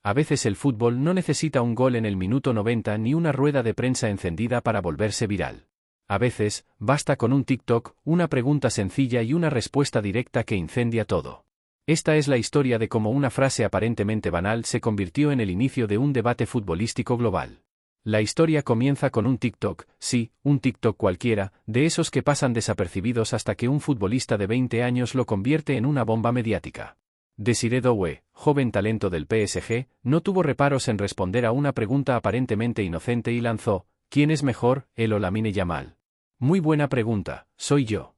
A veces el fútbol no necesita un gol en el minuto 90 ni una rueda de prensa encendida para volverse viral. A veces, basta con un TikTok, una pregunta sencilla y una respuesta directa que incendia todo. Esta es la historia de cómo una frase aparentemente banal se convirtió en el inicio de un debate futbolístico global. La historia comienza con un TikTok, sí, un TikTok cualquiera, de esos que pasan desapercibidos hasta que un futbolista de 20 años lo convierte en una bomba mediática. Désiré Doué, joven talento del PSG, no tuvo reparos en responder a una pregunta aparentemente inocente y lanzó: ¿quién es mejor, él o Lamine Yamal? Muy buena pregunta, soy yo.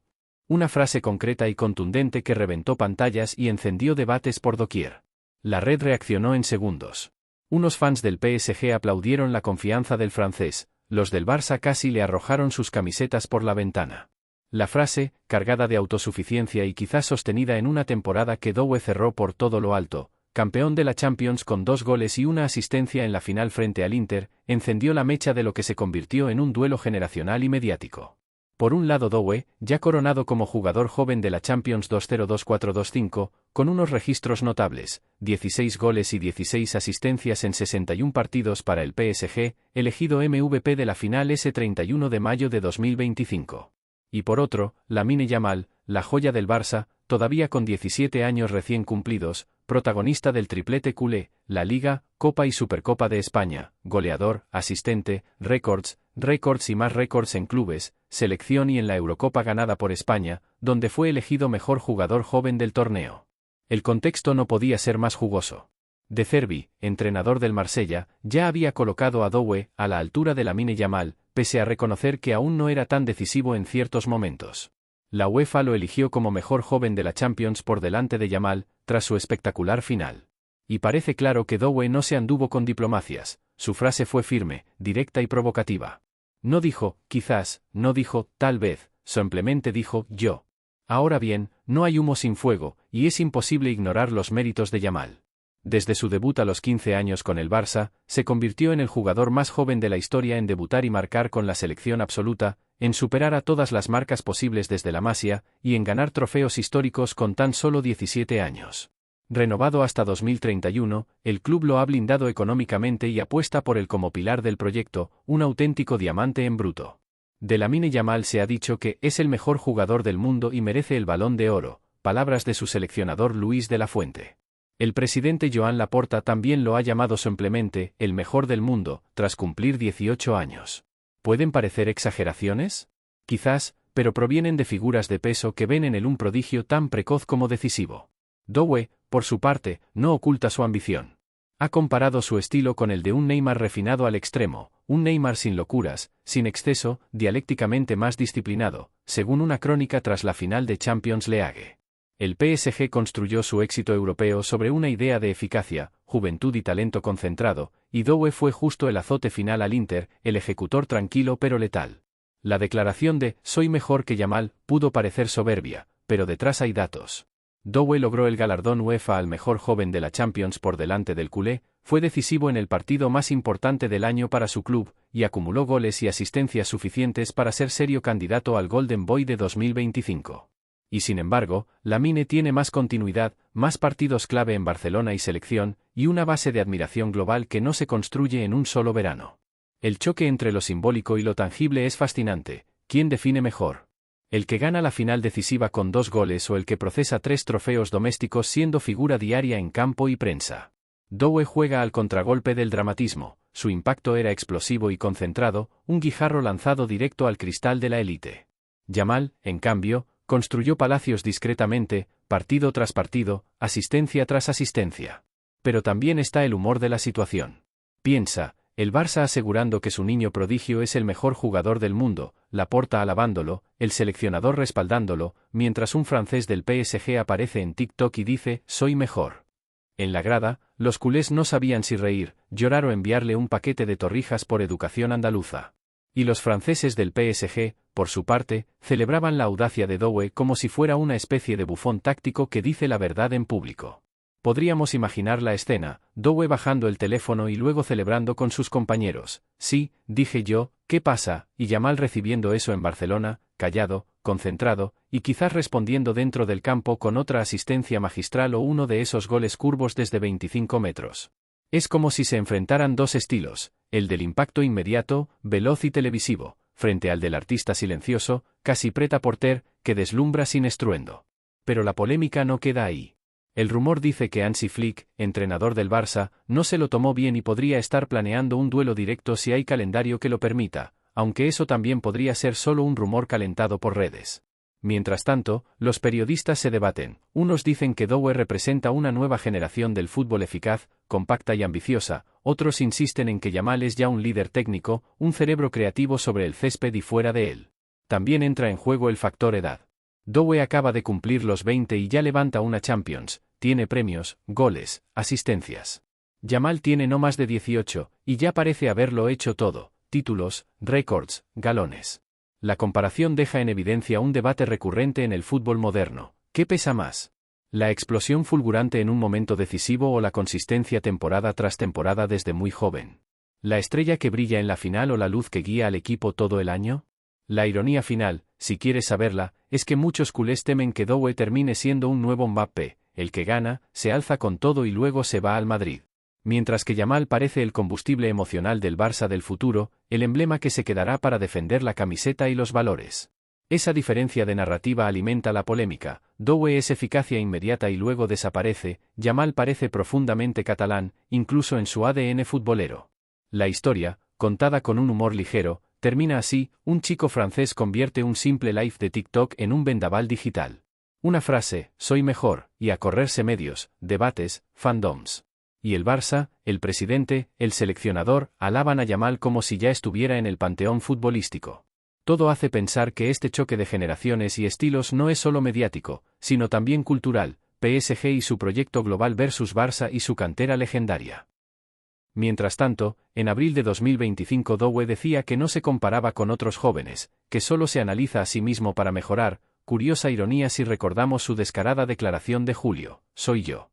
Una frase concreta y contundente que reventó pantallas y encendió debates por doquier. La red reaccionó en segundos. Unos fans del PSG aplaudieron la confianza del francés, los del Barça casi le arrojaron sus camisetas por la ventana. La frase, cargada de autosuficiencia y quizás sostenida en una temporada que Doué cerró por todo lo alto, campeón de la Champions con 2 goles y una asistencia en la final frente al Inter, encendió la mecha de lo que se convirtió en un duelo generacional y mediático. Por un lado Doué, ya coronado como jugador joven de la Champions 2024-25, con unos registros notables, 16 goles y 16 asistencias en 61 partidos para el PSG, elegido MVP de la final ese 31 de mayo de 2025. Y por otro, Lamine Yamal, la joya del Barça, todavía con 17 años recién cumplidos, protagonista del triplete culé, la Liga, Copa y Supercopa de España, goleador, asistente, récords y más récords en clubes, selección y en la Eurocopa ganada por España, donde fue elegido mejor jugador joven del torneo. El contexto no podía ser más jugoso. De Zerbi, entrenador del Marsella, ya había colocado a Doué a la altura de Lamine Yamal, pese a reconocer que aún no era tan decisivo en ciertos momentos. La UEFA lo eligió como mejor joven de la Champions por delante de Yamal, tras su espectacular final. Y parece claro que Doué no se anduvo con diplomacias, su frase fue firme, directa y provocativa. No dijo, quizás, no dijo, tal vez, simplemente dijo, yo. Ahora bien, no hay humo sin fuego, y es imposible ignorar los méritos de Yamal. Desde su debut a los 15 años con el Barça, se convirtió en el jugador más joven de la historia en debutar y marcar con la selección absoluta, en superar a todas las marcas posibles desde la Masia, y en ganar trofeos históricos con tan solo 17 años. Renovado hasta 2031, el club lo ha blindado económicamente y apuesta por él como pilar del proyecto, un auténtico diamante en bruto. De Lamine Yamal se ha dicho que es el mejor jugador del mundo y merece el Balón de Oro, palabras de su seleccionador Luis de la Fuente. El presidente Joan Laporta también lo ha llamado simplemente el mejor del mundo, tras cumplir 18 años. ¿Pueden parecer exageraciones? Quizás, pero provienen de figuras de peso que ven en él un prodigio tan precoz como decisivo. Doué, por su parte, no oculta su ambición. Ha comparado su estilo con el de un Neymar refinado al extremo, un Neymar sin locuras, sin exceso, dialécticamente más disciplinado, según una crónica tras la final de Champions League. El PSG construyó su éxito europeo sobre una idea de eficacia, juventud y talento concentrado, y Doué fue justo el azote final al Inter, el ejecutor tranquilo pero letal. La declaración de «soy mejor que Yamal» pudo parecer soberbia, pero detrás hay datos. Doué logró el galardón UEFA al mejor joven de la Champions por delante del culé, fue decisivo en el partido más importante del año para su club, y acumuló goles y asistencias suficientes para ser serio candidato al Golden Boy de 2025. Y sin embargo, Lamine tiene más continuidad, más partidos clave en Barcelona y selección, y una base de admiración global que no se construye en un solo verano. El choque entre lo simbólico y lo tangible es fascinante. ¿Quién define mejor? ¿El que gana la final decisiva con 2 goles o el que procesa 3 trofeos domésticos siendo figura diaria en campo y prensa? Doué juega al contragolpe del dramatismo, su impacto era explosivo y concentrado, un guijarro lanzado directo al cristal de la élite. Yamal, en cambio, construyó palacios discretamente, partido tras partido, asistencia tras asistencia. Pero también está el humor de la situación. Piensa, el Barça asegurando que su niño prodigio es el mejor jugador del mundo, Laporta alabándolo, el seleccionador respaldándolo, mientras un francés del PSG aparece en TikTok y dice, soy mejor. En la grada, los culés no sabían si reír, llorar o enviarle un paquete de torrijas por educación andaluza. Y los franceses del PSG, por su parte, celebraban la audacia de Doué como si fuera una especie de bufón táctico que dice la verdad en público. Podríamos imaginar la escena, Doué bajando el teléfono y luego celebrando con sus compañeros. Sí, dije yo, ¿qué pasa? Y Yamal recibiendo eso en Barcelona, callado, concentrado, y quizás respondiendo dentro del campo con otra asistencia magistral o uno de esos goles curvos desde 25 metros. Es como si se enfrentaran dos estilos, el del impacto inmediato, veloz y televisivo, frente al del artista silencioso, casi prêt-à-porter, que deslumbra sin estruendo. Pero la polémica no queda ahí. El rumor dice que Hansi Flick, entrenador del Barça, no se lo tomó bien y podría estar planeando un duelo directo si hay calendario que lo permita, aunque eso también podría ser solo un rumor calentado por redes. Mientras tanto, los periodistas se debaten. Unos dicen que Doué representa una nueva generación del fútbol eficaz, compacta y ambiciosa, otros insisten en que Yamal es ya un líder técnico, un cerebro creativo sobre el césped y fuera de él. También entra en juego el factor edad. Doué acaba de cumplir los 20 y ya levanta una Champions, tiene premios, goles, asistencias. Yamal tiene no más de 18, y ya parece haberlo hecho todo, títulos, récords, galones. La comparación deja en evidencia un debate recurrente en el fútbol moderno. ¿Qué pesa más? ¿La explosión fulgurante en un momento decisivo o la consistencia temporada tras temporada desde muy joven? ¿La estrella que brilla en la final o la luz que guía al equipo todo el año? La ironía final, si quieres saberla, es que muchos culés temen que Doué termine siendo un nuevo Mbappé, el que gana, se alza con todo y luego se va al Madrid. Mientras que Yamal parece el combustible emocional del Barça del futuro, el emblema que se quedará para defender la camiseta y los valores. Esa diferencia de narrativa alimenta la polémica. Doué es eficacia inmediata y luego desaparece, Yamal parece profundamente catalán, incluso en su ADN futbolero. La historia, contada con un humor ligero, termina así: un chico francés convierte un simple live de TikTok en un vendaval digital. Una frase, soy mejor, y a correrse medios, debates, fandoms. Y el Barça, el presidente, el seleccionador, alaban a Yamal como si ya estuviera en el panteón futbolístico. Todo hace pensar que este choque de generaciones y estilos no es solo mediático, sino también cultural, PSG y su proyecto global versus Barça y su cantera legendaria. Mientras tanto, en abril de 2025 Doué decía que no se comparaba con otros jóvenes, que solo se analiza a sí mismo para mejorar. Curiosa ironía si recordamos su descarada declaración de julio: soy yo.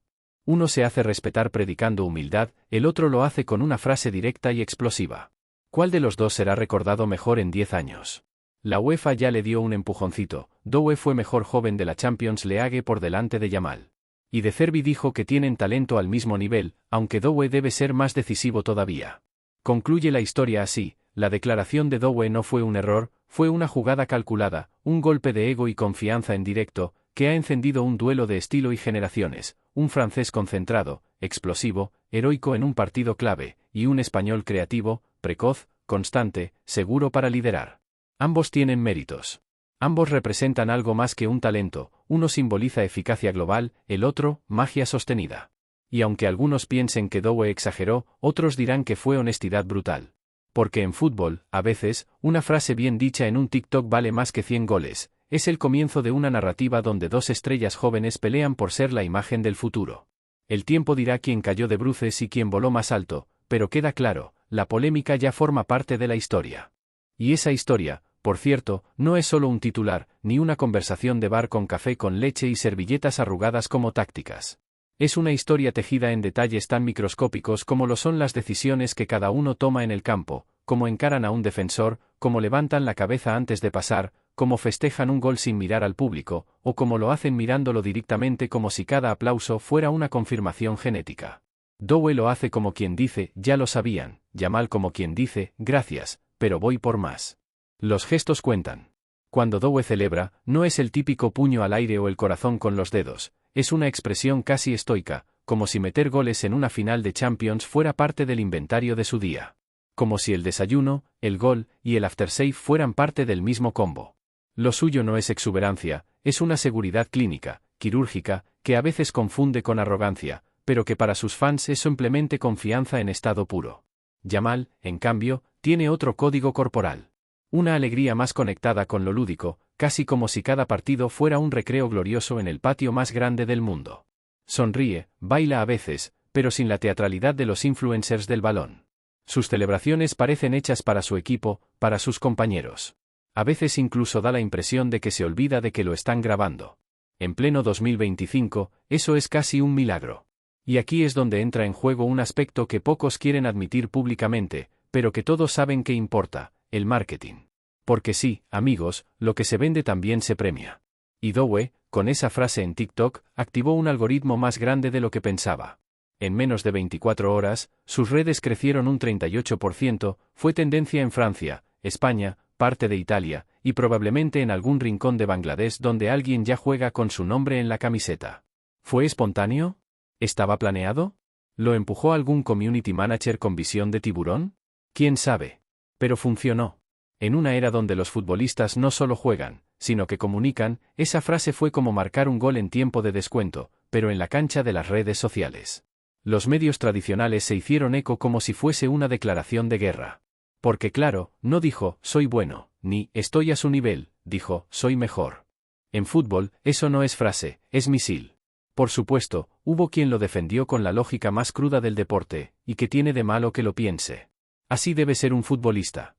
Uno se hace respetar predicando humildad, el otro lo hace con una frase directa y explosiva. ¿Cuál de los dos será recordado mejor en 10 años? La UEFA ya le dio un empujoncito. Doué fue mejor joven de la Champions League por delante de Yamal. Y De Zerbi dijo que tienen talento al mismo nivel, aunque Doué debe ser más decisivo todavía. Concluye la historia así: la declaración de Doué no fue un error, fue una jugada calculada, un golpe de ego y confianza en directo, que ha encendido un duelo de estilo y generaciones, un francés concentrado, explosivo, heroico en un partido clave, y un español creativo, precoz, constante, seguro para liderar. Ambos tienen méritos. Ambos representan algo más que un talento, uno simboliza eficacia global, el otro, magia sostenida. Y aunque algunos piensen que Doué exageró, otros dirán que fue honestidad brutal. Porque en fútbol, a veces, una frase bien dicha en un TikTok vale más que 100 goles. Es el comienzo de una narrativa donde dos estrellas jóvenes pelean por ser la imagen del futuro. El tiempo dirá quién cayó de bruces y quién voló más alto, pero queda claro, la polémica ya forma parte de la historia. Y esa historia, por cierto, no es solo un titular, ni una conversación de bar con café con leche y servilletas arrugadas como tácticas. Es una historia tejida en detalles tan microscópicos como lo son las decisiones que cada uno toma en el campo, cómo encaran a un defensor, cómo levantan la cabeza antes de pasar, cómo festejan un gol sin mirar al público, o cómo lo hacen mirándolo directamente como si cada aplauso fuera una confirmación genética. Doué lo hace como quien dice, ya lo sabían, Yamal como quien dice, gracias, pero voy por más. Los gestos cuentan. Cuando Doué celebra, no es el típico puño al aire o el corazón con los dedos, es una expresión casi estoica, como si meter goles en una final de Champions fuera parte del inventario de su día. Como si el desayuno, el gol y el aftershave fueran parte del mismo combo. Lo suyo no es exuberancia, es una seguridad clínica, quirúrgica, que a veces confunde con arrogancia, pero que para sus fans es simplemente confianza en estado puro. Yamal, en cambio, tiene otro código corporal. Una alegría más conectada con lo lúdico, casi como si cada partido fuera un recreo glorioso en el patio más grande del mundo. Sonríe, baila a veces, pero sin la teatralidad de los influencers del balón. Sus celebraciones parecen hechas para su equipo, para sus compañeros. A veces incluso da la impresión de que se olvida de que lo están grabando. En pleno 2025, eso es casi un milagro. Y aquí es donde entra en juego un aspecto que pocos quieren admitir públicamente, pero que todos saben que importa: el marketing. Porque sí, amigos, lo que se vende también se premia. Y Doué, con esa frase en TikTok, activó un algoritmo más grande de lo que pensaba. En menos de 24 horas, sus redes crecieron un 38%, fue tendencia en Francia, España, parte de Italia, y probablemente en algún rincón de Bangladesh donde alguien ya juega con su nombre en la camiseta. ¿Fue espontáneo? ¿Estaba planeado? ¿Lo empujó algún community manager con visión de tiburón? ¿Quién sabe? Pero funcionó. En una era donde los futbolistas no solo juegan, sino que comunican, esa frase fue como marcar un gol en tiempo de descuento, pero en la cancha de las redes sociales. Los medios tradicionales se hicieron eco como si fuese una declaración de guerra. Porque claro, no dijo, soy bueno, ni, estoy a su nivel, dijo, soy mejor. En fútbol, eso no es frase, es misil. Por supuesto, hubo quien lo defendió con la lógica más cruda del deporte, y que tiene de malo que lo piense. Así debe ser un futbolista.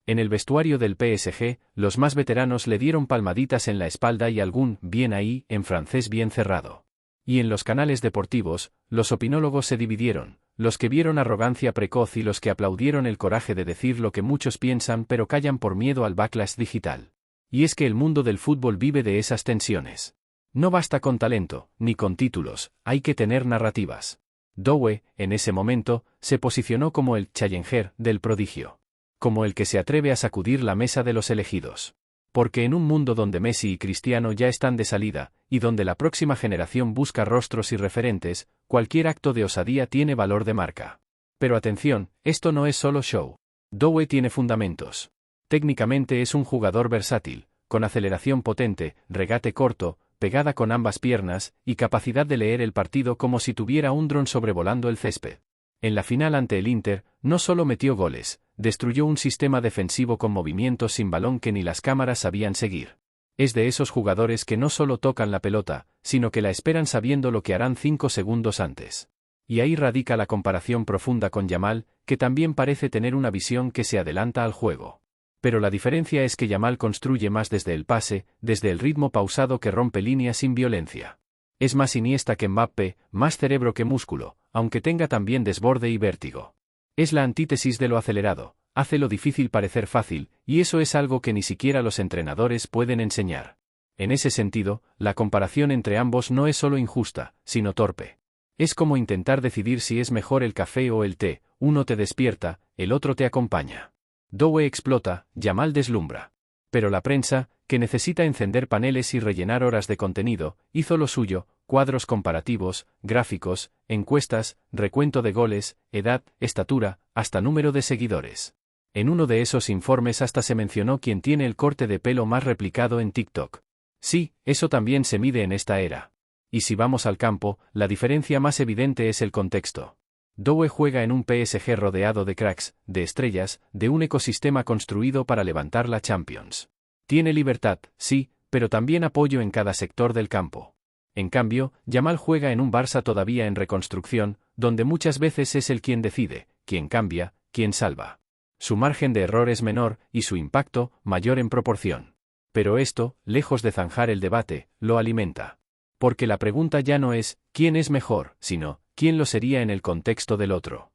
En el vestuario del PSG, los más veteranos le dieron palmaditas en la espalda y algún bien ahí, en francés bien cerrado. Y en los canales deportivos, los opinólogos se dividieron, los que vieron arrogancia precoz y los que aplaudieron el coraje de decir lo que muchos piensan pero callan por miedo al backlash digital. Y es que el mundo del fútbol vive de esas tensiones. No basta con talento, ni con títulos, hay que tener narrativas. Dowe, en ese momento, se posicionó como el challenger del prodigio. Como el que se atreve a sacudir la mesa de los elegidos. Porque en un mundo donde Messi y Cristiano ya están de salida, y donde la próxima generación busca rostros y referentes, cualquier acto de osadía tiene valor de marca. Pero atención, esto no es solo show. Dowe tiene fundamentos. Técnicamente es un jugador versátil, con aceleración potente, regate corto, pegada con ambas piernas, y capacidad de leer el partido como si tuviera un dron sobrevolando el césped. En la final ante el Inter, no solo metió goles, destruyó un sistema defensivo con movimientos sin balón que ni las cámaras sabían seguir. Es de esos jugadores que no solo tocan la pelota, sino que la esperan sabiendo lo que harán 5 segundos antes. Y ahí radica la comparación profunda con Yamal, que también parece tener una visión que se adelanta al juego. Pero la diferencia es que Yamal construye más desde el pase, desde el ritmo pausado que rompe líneas sin violencia. Es más Iniesta que Mbappé, más cerebro que músculo, aunque tenga también desborde y vértigo. Es la antítesis de lo acelerado, hace lo difícil parecer fácil, y eso es algo que ni siquiera los entrenadores pueden enseñar. En ese sentido, la comparación entre ambos no es solo injusta, sino torpe. Es como intentar decidir si es mejor el café o el té, uno te despierta, el otro te acompaña. Dowe explota, Yamal deslumbra. Pero la prensa, que necesita encender paneles y rellenar horas de contenido, hizo lo suyo, cuadros comparativos, gráficos, encuestas, recuento de goles, edad, estatura, hasta número de seguidores. En uno de esos informes hasta se mencionó quién tiene el corte de pelo más replicado en TikTok. Sí, eso también se mide en esta era. Y si vamos al campo, la diferencia más evidente es el contexto. Dowe juega en un PSG rodeado de cracks, de estrellas, de un ecosistema construido para levantar la Champions. Tiene libertad, sí, pero también apoyo en cada sector del campo. En cambio, Yamal juega en un Barça todavía en reconstrucción, donde muchas veces es el quien decide, quien cambia, quien salva. Su margen de error es menor, y su impacto, mayor en proporción. Pero esto, lejos de zanjar el debate, lo alimenta. Porque la pregunta ya no es, ¿quién es mejor?, sino, ¿quién lo sería en el contexto del otro?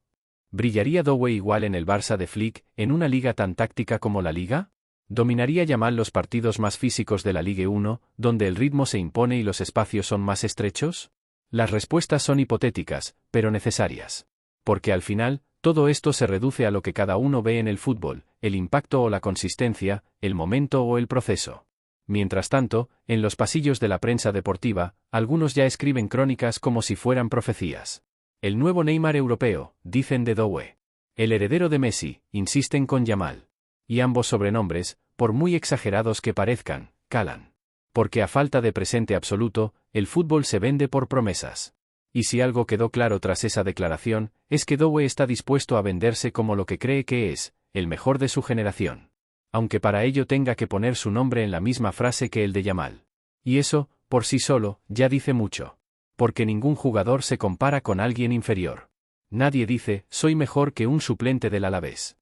¿Brillaría Dowe igual en el Barça de Flick, en una liga tan táctica como la Liga? ¿Dominaría Yamal los partidos más físicos de la Ligue 1, donde el ritmo se impone y los espacios son más estrechos? Las respuestas son hipotéticas, pero necesarias. Porque al final, todo esto se reduce a lo que cada uno ve en el fútbol, el impacto o la consistencia, el momento o el proceso. Mientras tanto, en los pasillos de la prensa deportiva, algunos ya escriben crónicas como si fueran profecías. El nuevo Neymar europeo, dicen de Dowe. El heredero de Messi, insisten con Yamal. Y ambos sobrenombres, por muy exagerados que parezcan, calan. Porque a falta de presente absoluto, el fútbol se vende por promesas. Y si algo quedó claro tras esa declaración, es que Dowe está dispuesto a venderse como lo que cree que es, el mejor de su generación. Aunque para ello tenga que poner su nombre en la misma frase que el de Yamal. Y eso, por sí solo, ya dice mucho. Porque ningún jugador se compara con alguien inferior. Nadie dice, soy mejor que un suplente del Alavés.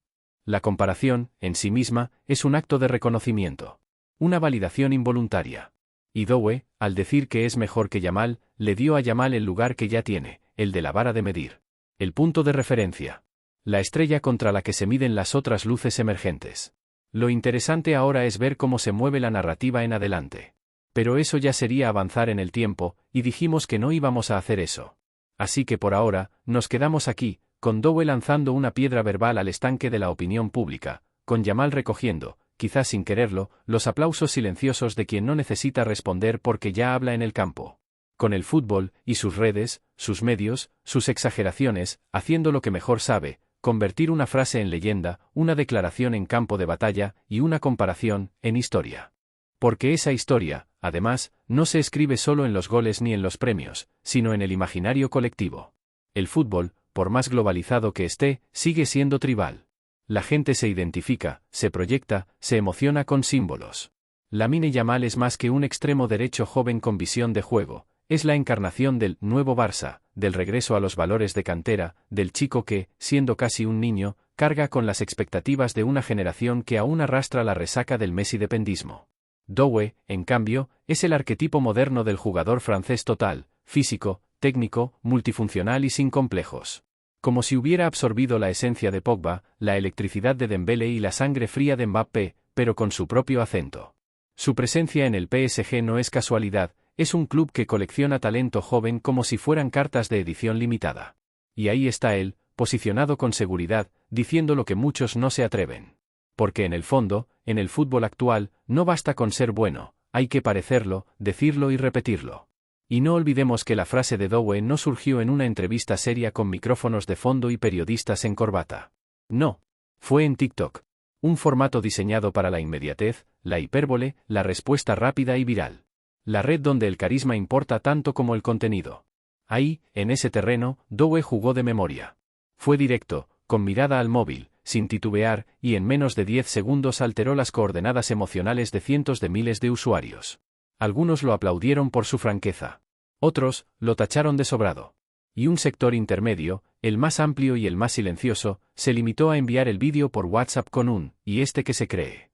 La comparación, en sí misma, es un acto de reconocimiento. Una validación involuntaria. Y Dowe, al decir que es mejor que Yamal, le dio a Yamal el lugar que ya tiene, el de la vara de medir. El punto de referencia. La estrella contra la que se miden las otras luces emergentes. Lo interesante ahora es ver cómo se mueve la narrativa en adelante. Pero eso ya sería avanzar en el tiempo, y dijimos que no íbamos a hacer eso. Así que por ahora, nos quedamos aquí, con Dowe lanzando una piedra verbal al estanque de la opinión pública, con Yamal recogiendo, quizás sin quererlo, los aplausos silenciosos de quien no necesita responder porque ya habla en el campo. Con el fútbol, y sus redes, sus medios, sus exageraciones, haciendo lo que mejor sabe, convertir una frase en leyenda, una declaración en campo de batalla, y una comparación, en historia. Porque esa historia, además, no se escribe solo en los goles ni en los premios, sino en el imaginario colectivo. El fútbol, por más globalizado que esté, sigue siendo tribal. La gente se identifica, se proyecta, se emociona con símbolos. Lamine Yamal es más que un extremo derecho joven con visión de juego, es la encarnación del nuevo Barça, del regreso a los valores de cantera, del chico que, siendo casi un niño, carga con las expectativas de una generación que aún arrastra la resaca del Messi-dependismo. Dowe, en cambio, es el arquetipo moderno del jugador francés total, físico, técnico, multifuncional y sin complejos. Como si hubiera absorbido la esencia de Pogba, la electricidad de Dembélé y la sangre fría de Mbappé, pero con su propio acento. Su presencia en el PSG no es casualidad, es un club que colecciona talento joven como si fueran cartas de edición limitada. Y ahí está él, posicionado con seguridad, diciendo lo que muchos no se atreven. Porque en el fondo, en el fútbol actual, no basta con ser bueno, hay que parecerlo, decirlo y repetirlo. Y no olvidemos que la frase de Dowe no surgió en una entrevista seria con micrófonos de fondo y periodistas en corbata. No. Fue en TikTok. Un formato diseñado para la inmediatez, la hipérbole, la respuesta rápida y viral. La red donde el carisma importa tanto como el contenido. Ahí, en ese terreno, Dowe jugó de memoria. Fue directo, con mirada al móvil, sin titubear, y en menos de 10 segundos alteró las coordenadas emocionales de cientos de miles de usuarios. Algunos lo aplaudieron por su franqueza. Otros, lo tacharon de sobrado. Y un sector intermedio, el más amplio y el más silencioso, se limitó a enviar el vídeo por WhatsApp con un «¿y este qué se cree?».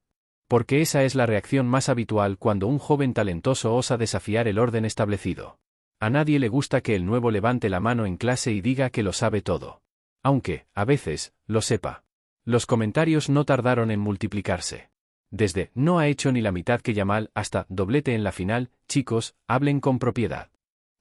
Porque esa es la reacción más habitual cuando un joven talentoso osa desafiar el orden establecido. A nadie le gusta que el nuevo levante la mano en clase y diga que lo sabe todo. Aunque, a veces, lo sepa. Los comentarios no tardaron en multiplicarse. Desde «no ha hecho ni la mitad que Yamal» hasta «doblete en la final, chicos, hablen con propiedad».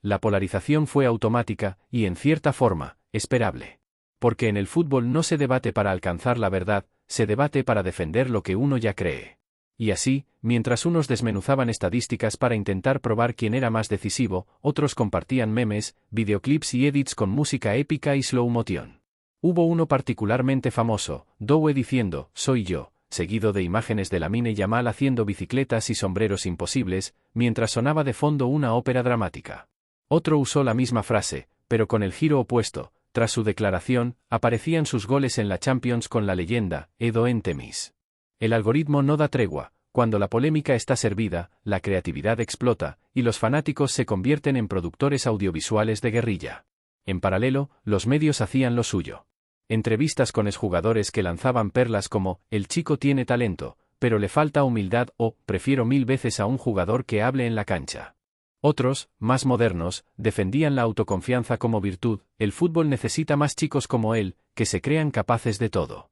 La polarización fue automática, y en cierta forma, esperable. Porque en el fútbol no se debate para alcanzar la verdad, se debate para defender lo que uno ya cree. Y así, mientras unos desmenuzaban estadísticas para intentar probar quién era más decisivo, otros compartían memes, videoclips y edits con música épica y slow motion. Hubo uno particularmente famoso, Dowe diciendo, «soy yo», seguido de imágenes de Lamine Yamal haciendo bicicletas y sombreros imposibles, mientras sonaba de fondo una ópera dramática. Otro usó la misma frase, pero con el giro opuesto. Tras su declaración, aparecían sus goles en la Champions con la leyenda, Edo en Temis. El algoritmo no da tregua, cuando la polémica está servida, la creatividad explota, y los fanáticos se convierten en productores audiovisuales de guerrilla. En paralelo, los medios hacían lo suyo. Entrevistas con exjugadores que lanzaban perlas como, «el chico tiene talento, pero le falta humildad» o «prefiero 1000 veces a un jugador que hable en la cancha». Otros, más modernos, defendían la autoconfianza como virtud, el fútbol necesita más chicos como él, que se crean capaces de todo.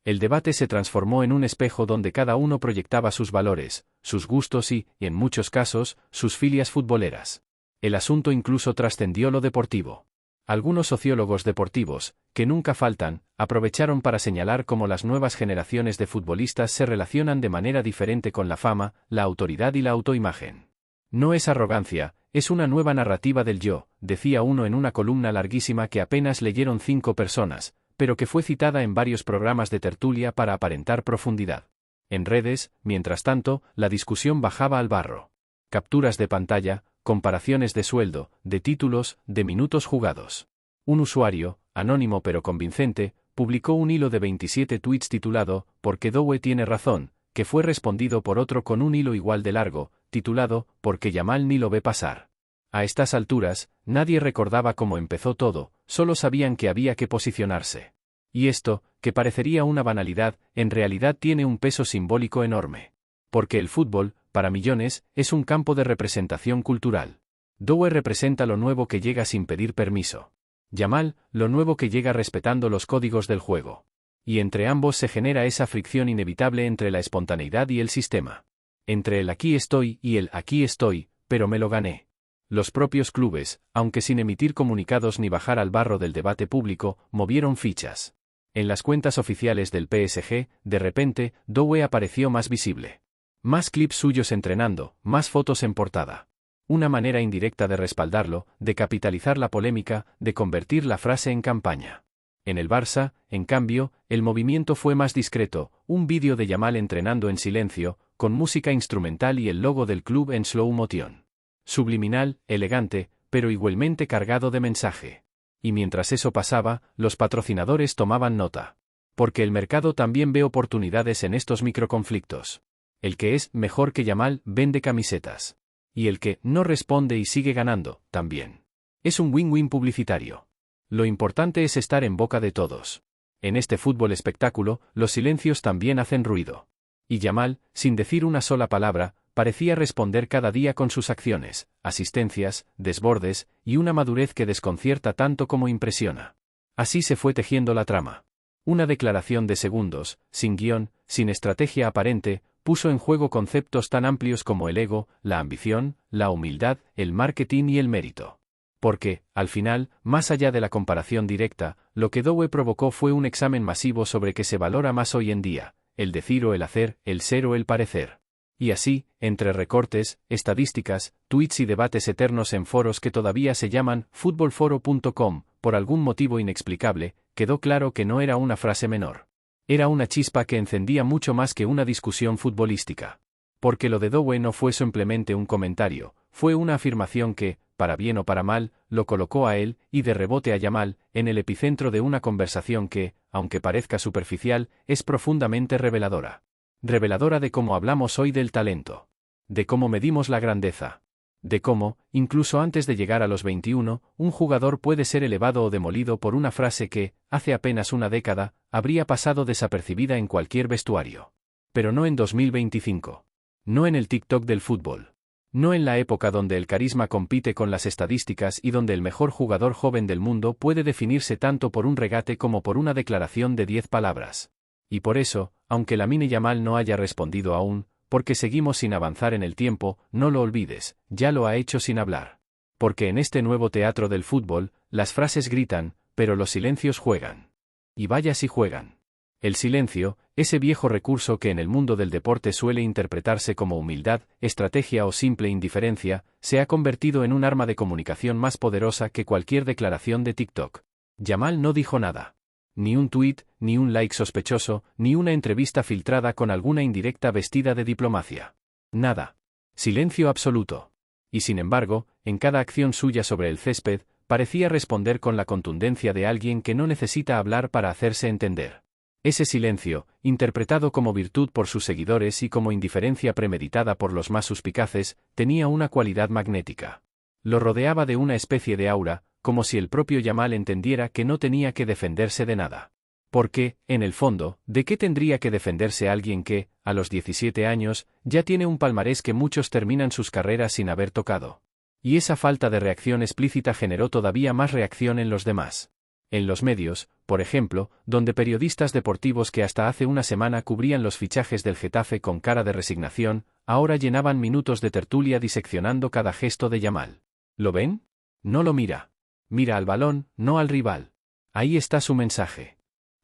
El debate se transformó en un espejo donde cada uno proyectaba sus valores, sus gustos y, en muchos casos, sus filias futboleras. El asunto incluso trascendió lo deportivo. Algunos sociólogos deportivos, que nunca faltan, aprovecharon para señalar cómo las nuevas generaciones de futbolistas se relacionan de manera diferente con la fama, la autoridad y la autoimagen. No es arrogancia, es una nueva narrativa del yo, decía uno en una columna larguísima que apenas leyeron 5 personas, pero que fue citada en varios programas de tertulia para aparentar profundidad. En redes, mientras tanto, la discusión bajaba al barro. Capturas de pantalla, comparaciones de sueldo, de títulos, de minutos jugados. Un usuario, anónimo pero convincente, publicó un hilo de 27 tweets titulado «Porque Dowe tiene razón», que fue respondido por otro con un hilo igual de largo, titulado «Porque Yamal ni lo ve pasar». A estas alturas, nadie recordaba cómo empezó todo, solo sabían que había que posicionarse. Y esto, que parecería una banalidad, en realidad tiene un peso simbólico enorme. Porque el fútbol, para millones, es un campo de representación cultural. Dowe representa lo nuevo que llega sin pedir permiso. Yamal, lo nuevo que llega respetando los códigos del juego. Y entre ambos se genera esa fricción inevitable entre la espontaneidad y el sistema. Entre el «aquí estoy» y el «aquí estoy, pero me lo gané». Los propios clubes, aunque sin emitir comunicados ni bajar al barro del debate público, movieron fichas. En las cuentas oficiales del PSG, de repente, Doué apareció más visible. Más clips suyos entrenando, más fotos en portada. Una manera indirecta de respaldarlo, de capitalizar la polémica, de convertir la frase en campaña. En el Barça, en cambio, el movimiento fue más discreto, un vídeo de Yamal entrenando en silencio, con música instrumental y el logo del club en slow motion. Subliminal, elegante, pero igualmente cargado de mensaje. Y mientras eso pasaba, los patrocinadores tomaban nota. Porque el mercado también ve oportunidades en estos microconflictos. El que es mejor que Yamal vende camisetas. Y el que no responde y sigue ganando, también. Es un win-win publicitario. Lo importante es estar en boca de todos. En este fútbol espectáculo, los silencios también hacen ruido. Y Yamal, sin decir una sola palabra, parecía responder cada día con sus acciones, asistencias, desbordes, y una madurez que desconcierta tanto como impresiona. Así se fue tejiendo la trama. Una declaración de segundos, sin guión, sin estrategia aparente, puso en juego conceptos tan amplios como el ego, la ambición, la humildad, el marketing y el mérito. Porque, al final, más allá de la comparación directa, lo que Doué provocó fue un examen masivo sobre qué se valora más hoy en día, el decir o el hacer, el ser o el parecer. Y así, entre recortes, estadísticas, tweets y debates eternos en foros que todavía se llaman futbolforo.com, por algún motivo inexplicable, quedó claro que no era una frase menor. Era una chispa que encendía mucho más que una discusión futbolística. Porque lo de Doué no fue simplemente un comentario, fue una afirmación que, para bien o para mal, lo colocó a él, y de rebote a Yamal, en el epicentro de una conversación que, aunque parezca superficial, es profundamente reveladora. Reveladora de cómo hablamos hoy del talento. De cómo medimos la grandeza. De cómo, incluso antes de llegar a los 21, un jugador puede ser elevado o demolido por una frase que, hace apenas una década, habría pasado desapercibida en cualquier vestuario. Pero no en 2025. No en el TikTok del fútbol. No en la época donde el carisma compite con las estadísticas y donde el mejor jugador joven del mundo puede definirse tanto por un regate como por una declaración de 10 palabras. Y por eso, aunque Lamine Yamal no haya respondido aún, porque seguimos sin avanzar en el tiempo, no lo olvides, ya lo ha hecho sin hablar. Porque en este nuevo teatro del fútbol, las frases gritan, pero los silencios juegan. Y vaya si juegan. El silencio, ese viejo recurso que en el mundo del deporte suele interpretarse como humildad, estrategia o simple indiferencia, se ha convertido en un arma de comunicación más poderosa que cualquier declaración de TikTok. Yamal no dijo nada. Ni un tuit, ni un like sospechoso, ni una entrevista filtrada con alguna indirecta vestida de diplomacia. Nada. Silencio absoluto. Y sin embargo, en cada acción suya sobre el césped, parecía responder con la contundencia de alguien que no necesita hablar para hacerse entender. Ese silencio, interpretado como virtud por sus seguidores y como indiferencia premeditada por los más suspicaces, tenía una cualidad magnética. Lo rodeaba de una especie de aura, como si el propio Yamal entendiera que no tenía que defenderse de nada. Porque, en el fondo, ¿de qué tendría que defenderse alguien que, a los 17 años, ya tiene un palmarés que muchos terminan sus carreras sin haber tocado? Y esa falta de reacción explícita generó todavía más reacción en los demás. En los medios, por ejemplo, donde periodistas deportivos que hasta hace una semana cubrían los fichajes del Getafe con cara de resignación, ahora llenaban minutos de tertulia diseccionando cada gesto de Yamal. ¿Lo ven? No lo mira. Mira al balón, no al rival. Ahí está su mensaje.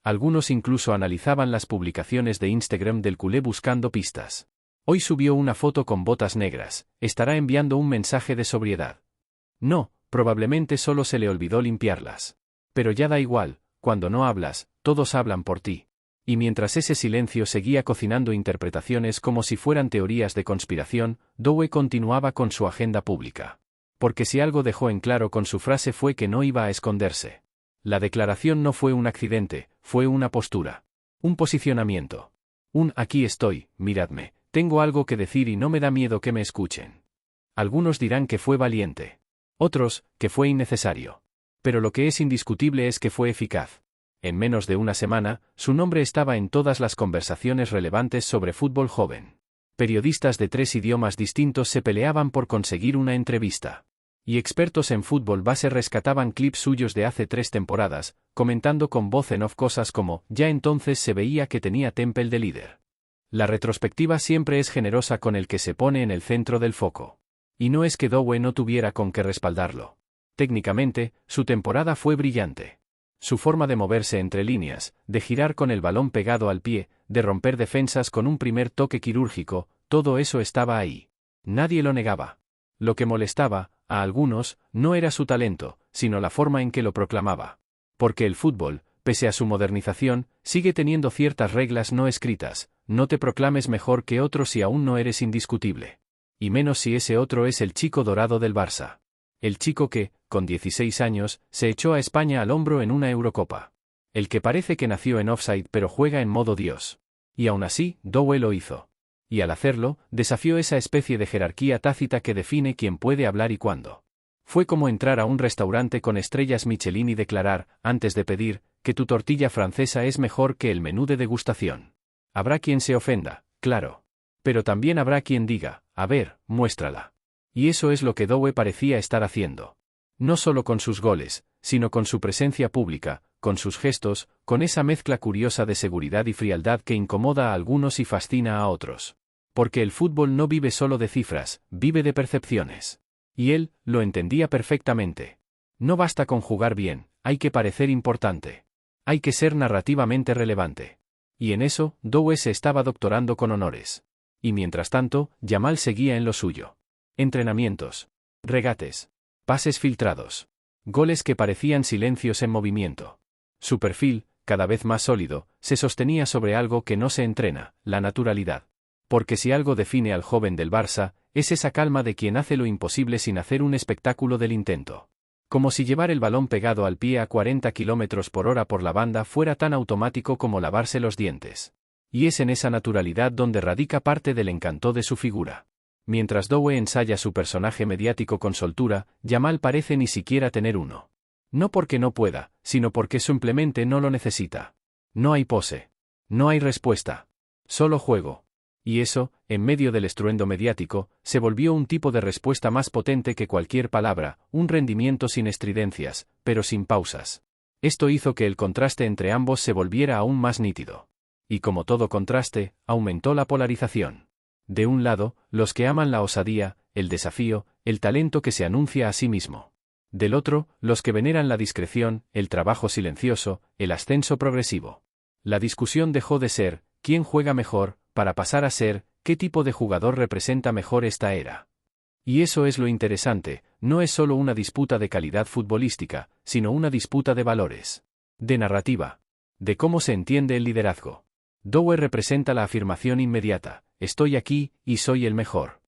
Algunos incluso analizaban las publicaciones de Instagram del culé buscando pistas. Hoy subió una foto con botas negras, estará enviando un mensaje de sobriedad. No, probablemente solo se le olvidó limpiarlas. Pero ya da igual, cuando no hablas, todos hablan por ti. Y mientras ese silencio seguía cocinando interpretaciones como si fueran teorías de conspiración, Doué continuaba con su agenda pública. Porque si algo dejó en claro con su frase fue que no iba a esconderse. La declaración no fue un accidente, fue una postura. Un posicionamiento. Un aquí estoy, miradme, tengo algo que decir y no me da miedo que me escuchen. Algunos dirán que fue valiente. Otros, que fue innecesario. Pero lo que es indiscutible es que fue eficaz. En menos de una semana, su nombre estaba en todas las conversaciones relevantes sobre fútbol joven. Periodistas de 3 idiomas distintos se peleaban por conseguir una entrevista. Y expertos en fútbol base rescataban clips suyos de hace 3 temporadas, comentando con voz en off cosas como, ya entonces se veía que tenía temple de líder. La retrospectiva siempre es generosa con el que se pone en el centro del foco. Y no es que Dowe no tuviera con qué respaldarlo. Técnicamente, su temporada fue brillante. Su forma de moverse entre líneas, de girar con el balón pegado al pie, de romper defensas con un primer toque quirúrgico, todo eso estaba ahí. Nadie lo negaba. Lo que molestaba, a algunos, no era su talento, sino la forma en que lo proclamaba. Porque el fútbol, pese a su modernización, sigue teniendo ciertas reglas no escritas: no te proclames mejor que otro si aún no eres indiscutible. Y menos si ese otro es el chico dorado del Barça. El chico que, con 16 años, se echó a España al hombro en una Eurocopa. El que parece que nació en offside pero juega en modo Dios. Y aún así, Dowe lo hizo. Y al hacerlo, desafió esa especie de jerarquía tácita que define quién puede hablar y cuándo. Fue como entrar a un restaurante con estrellas Michelin y declarar, antes de pedir, que tu tortilla francesa es mejor que el menú de degustación. Habrá quien se ofenda, claro. Pero también habrá quien diga, a ver, muéstrala. Y eso es lo que Dowe parecía estar haciendo. No solo con sus goles, sino con su presencia pública, con sus gestos, con esa mezcla curiosa de seguridad y frialdad que incomoda a algunos y fascina a otros. Porque el fútbol no vive solo de cifras, vive de percepciones. Y él lo entendía perfectamente. No basta con jugar bien, hay que parecer importante. Hay que ser narrativamente relevante. Y en eso, Dowe se estaba doctorando con honores. Y mientras tanto, Yamal seguía en lo suyo. Entrenamientos, regates, pases filtrados, goles que parecían silencios en movimiento. Su perfil, cada vez más sólido, se sostenía sobre algo que no se entrena: la naturalidad. Porque si algo define al joven del Barça, es esa calma de quien hace lo imposible sin hacer un espectáculo del intento. Como si llevar el balón pegado al pie a 40 km/h por la banda fuera tan automático como lavarse los dientes. Y es en esa naturalidad donde radica parte del encanto de su figura. Mientras Dowe ensaya su personaje mediático con soltura, Yamal parece ni siquiera tener uno. No porque no pueda, sino porque simplemente no lo necesita. No hay pose. No hay respuesta. Solo juego. Y eso, en medio del estruendo mediático, se volvió un tipo de respuesta más potente que cualquier palabra, un rendimiento sin estridencias, pero sin pausas. Esto hizo que el contraste entre ambos se volviera aún más nítido. Y como todo contraste, aumentó la polarización. De un lado, los que aman la osadía, el desafío, el talento que se anuncia a sí mismo. Del otro, los que veneran la discreción, el trabajo silencioso, el ascenso progresivo. La discusión dejó de ser ¿quién juega mejor?, para pasar a ser ¿qué tipo de jugador representa mejor esta era? Y eso es lo interesante, no es solo una disputa de calidad futbolística, sino una disputa de valores. De narrativa. De cómo se entiende el liderazgo. Dowe representa la afirmación inmediata: estoy aquí, y soy el mejor.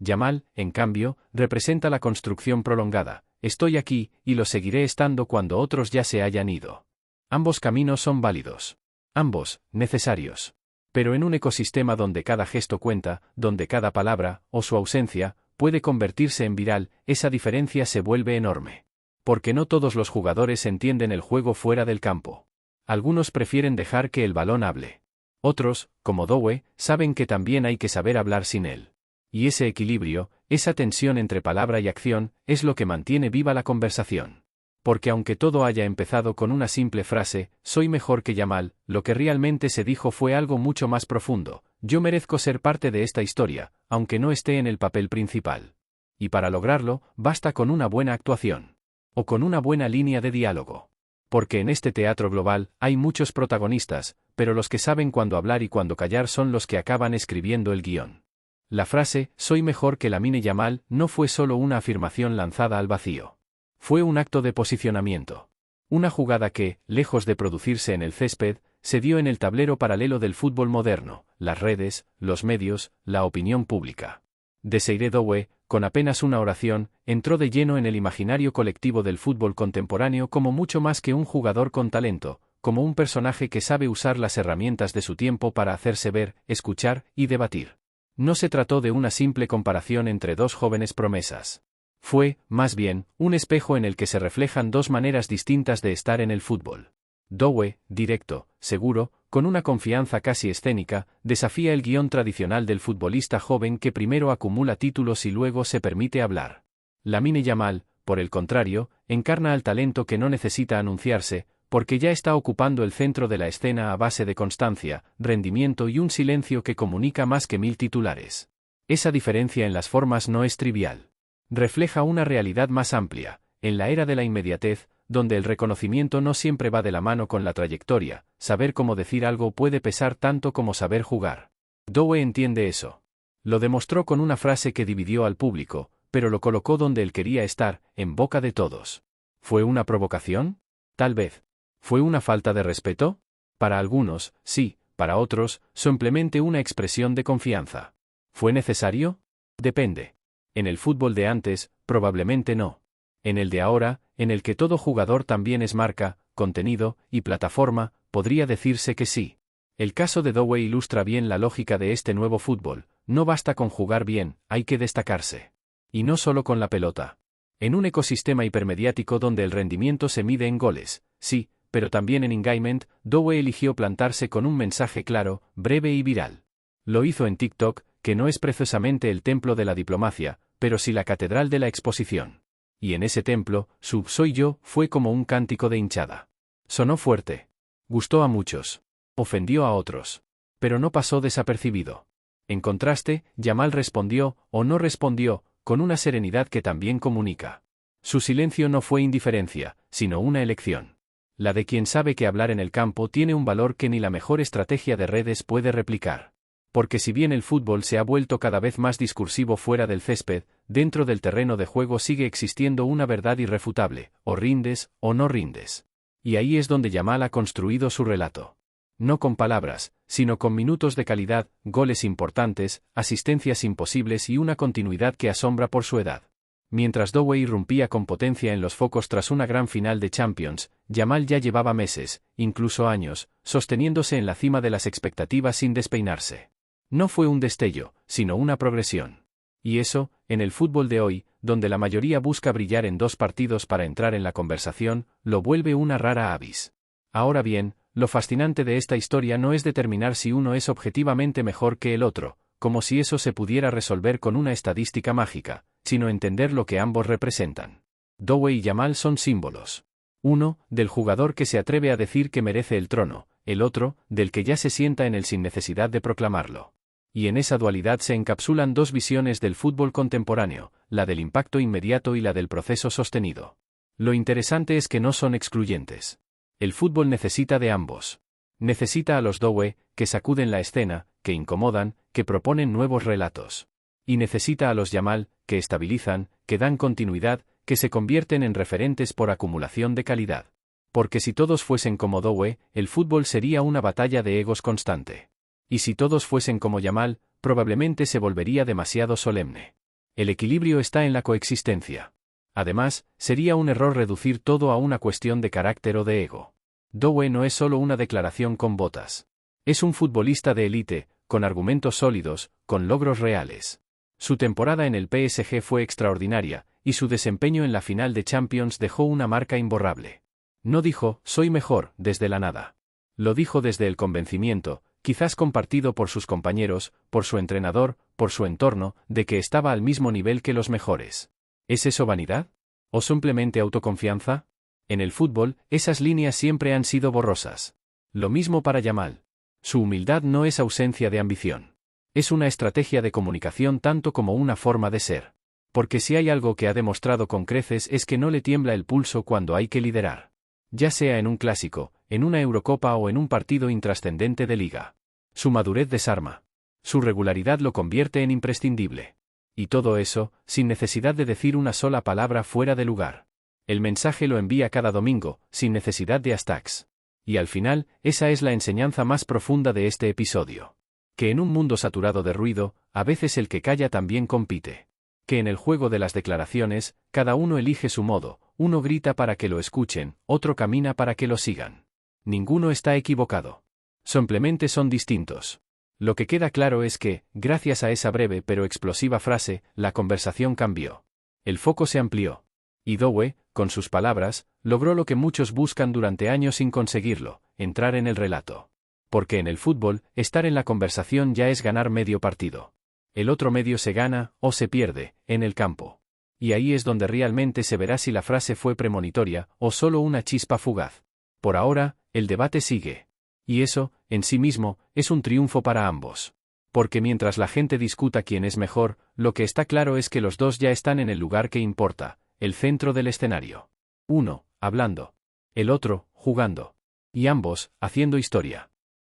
Yamal, en cambio, representa la construcción prolongada: estoy aquí, y lo seguiré estando cuando otros ya se hayan ido. Ambos caminos son válidos. Ambos, necesarios. Pero en un ecosistema donde cada gesto cuenta, donde cada palabra, o su ausencia, puede convertirse en viral, esa diferencia se vuelve enorme. Porque no todos los jugadores entienden el juego fuera del campo. Algunos prefieren dejar que el balón hable. Otros, como Dowe, saben que también hay que saber hablar sin él. Y ese equilibrio, esa tensión entre palabra y acción, es lo que mantiene viva la conversación. Porque aunque todo haya empezado con una simple frase, soy mejor que Yamal, lo que realmente se dijo fue algo mucho más profundo: yo merezco ser parte de esta historia, aunque no esté en el papel principal. Y para lograrlo, basta con una buena actuación. O con una buena línea de diálogo. Porque en este teatro global, hay muchos protagonistas, pero los que saben cuándo hablar y cuándo callar son los que acaban escribiendo el guión. La frase, soy mejor que Lamine Yamal, no fue solo una afirmación lanzada al vacío. Fue un acto de posicionamiento. Una jugada que, lejos de producirse en el césped, se dio en el tablero paralelo del fútbol moderno, las redes, los medios, la opinión pública. Desiré Dowe, con apenas una oración, entró de lleno en el imaginario colectivo del fútbol contemporáneo como mucho más que un jugador con talento, como un personaje que sabe usar las herramientas de su tiempo para hacerse ver, escuchar y debatir. No se trató de una simple comparación entre dos jóvenes promesas. Fue, más bien, un espejo en el que se reflejan dos maneras distintas de estar en el fútbol. Dowe, directo, seguro, con una confianza casi escénica, desafía el guión tradicional del futbolista joven que primero acumula títulos y luego se permite hablar. Lamine Yamal, por el contrario, encarna al talento que no necesita anunciarse, porque ya está ocupando el centro de la escena a base de constancia, rendimiento y un silencio que comunica más que 1000 titulares. Esa diferencia en las formas no es trivial. Refleja una realidad más amplia, en la era de la inmediatez, donde el reconocimiento no siempre va de la mano con la trayectoria, saber cómo decir algo puede pesar tanto como saber jugar. Dowe entiende eso. Lo demostró con una frase que dividió al público, pero lo colocó donde él quería estar, en boca de todos. ¿Fue una provocación? Tal vez. ¿Fue una falta de respeto? Para algunos, sí, para otros, simplemente una expresión de confianza. ¿Fue necesario? Depende. En el fútbol de antes, probablemente no. En el de ahora, en el que todo jugador también es marca, contenido y plataforma, podría decirse que sí. El caso de Dowe ilustra bien la lógica de este nuevo fútbol. No basta con jugar bien, hay que destacarse. Y no solo con la pelota. En un ecosistema hipermediático donde el rendimiento se mide en goles, sí, pero también en engagement, Dowe eligió plantarse con un mensaje claro, breve y viral. Lo hizo en TikTok, que no es precisamente el templo de la diplomacia, pero sí la catedral de la exposición. Y en ese templo, su "soy yo" fue como un cántico de hinchada. Sonó fuerte. Gustó a muchos. Ofendió a otros. Pero no pasó desapercibido. En contraste, Yamal respondió, o no respondió, con una serenidad que también comunica. Su silencio no fue indiferencia, sino una elección. La de quien sabe que hablar en el campo tiene un valor que ni la mejor estrategia de redes puede replicar. Porque si bien el fútbol se ha vuelto cada vez más discursivo fuera del césped, dentro del terreno de juego sigue existiendo una verdad irrefutable, o rindes, o no rindes. Y ahí es donde Yamal ha construido su relato. No con palabras, sino con minutos de calidad, goles importantes, asistencias imposibles y una continuidad que asombra por su edad. Mientras Dowe irrumpía con potencia en los focos tras una gran final de Champions, Yamal ya llevaba meses, incluso años, sosteniéndose en la cima de las expectativas sin despeinarse. No fue un destello, sino una progresión. Y eso, en el fútbol de hoy, donde la mayoría busca brillar en 2 partidos para entrar en la conversación, lo vuelve una rara avis. Ahora bien, lo fascinante de esta historia no es determinar si uno es objetivamente mejor que el otro, como si eso se pudiera resolver con una estadística mágica, sino entender lo que ambos representan. Dowe y Yamal son símbolos. Uno, del jugador que se atreve a decir que merece el trono, el otro, del que ya se sienta en él sin necesidad de proclamarlo. Y en esa dualidad se encapsulan 2 visiones del fútbol contemporáneo, la del impacto inmediato y la del proceso sostenido. Lo interesante es que no son excluyentes. El fútbol necesita de ambos. Necesita a los Dowe, que sacuden la escena, que incomodan, que proponen nuevos relatos. Y necesita a los Yamal, que estabilizan, que dan continuidad, que se convierten en referentes por acumulación de calidad. Porque si todos fuesen como Dowe, el fútbol sería una batalla de egos constante. Y si todos fuesen como Yamal, probablemente se volvería demasiado solemne. El equilibrio está en la coexistencia. Además, sería un error reducir todo a una cuestión de carácter o de ego. Dowe no es solo una declaración con botas. Es un futbolista de élite, con argumentos sólidos, con logros reales. Su temporada en el PSG fue extraordinaria, y su desempeño en la final de Champions dejó una marca imborrable. No dijo, soy mejor, desde la nada. Lo dijo desde el convencimiento, quizás compartido por sus compañeros, por su entrenador, por su entorno, de que estaba al mismo nivel que los mejores. ¿Es eso vanidad? ¿O simplemente autoconfianza? En el fútbol, esas líneas siempre han sido borrosas. Lo mismo para Yamal. Su humildad no es ausencia de ambición. Es una estrategia de comunicación tanto como una forma de ser. Porque si hay algo que ha demostrado con creces es que no le tiembla el pulso cuando hay que liderar. Ya sea en un clásico, en una Eurocopa o en un partido intrascendente de liga. Su madurez desarma. Su regularidad lo convierte en imprescindible. Y todo eso, sin necesidad de decir una sola palabra fuera de lugar. El mensaje lo envía cada domingo, sin necesidad de hashtags. Y al final, esa es la enseñanza más profunda de este episodio. Que en un mundo saturado de ruido, a veces el que calla también compite. Que en el juego de las declaraciones, cada uno elige su modo, uno grita para que lo escuchen, otro camina para que lo sigan. Ninguno está equivocado. Simplemente son distintos. Lo que queda claro es que, gracias a esa breve pero explosiva frase, la conversación cambió. El foco se amplió. Y Dowe, con sus palabras, logró lo que muchos buscan durante años sin conseguirlo, entrar en el relato. Porque en el fútbol, estar en la conversación ya es ganar medio partido. El otro medio se gana, o se pierde, en el campo. Y ahí es donde realmente se verá si la frase fue premonitoria, o solo una chispa fugaz. Por ahora, el debate sigue. Y eso, en sí mismo, es un triunfo para ambos. Porque mientras la gente discuta quién es mejor, lo que está claro es que los dos ya están en el lugar que importa, el centro del escenario. Uno, hablando. El otro, jugando. Y ambos, haciendo historia.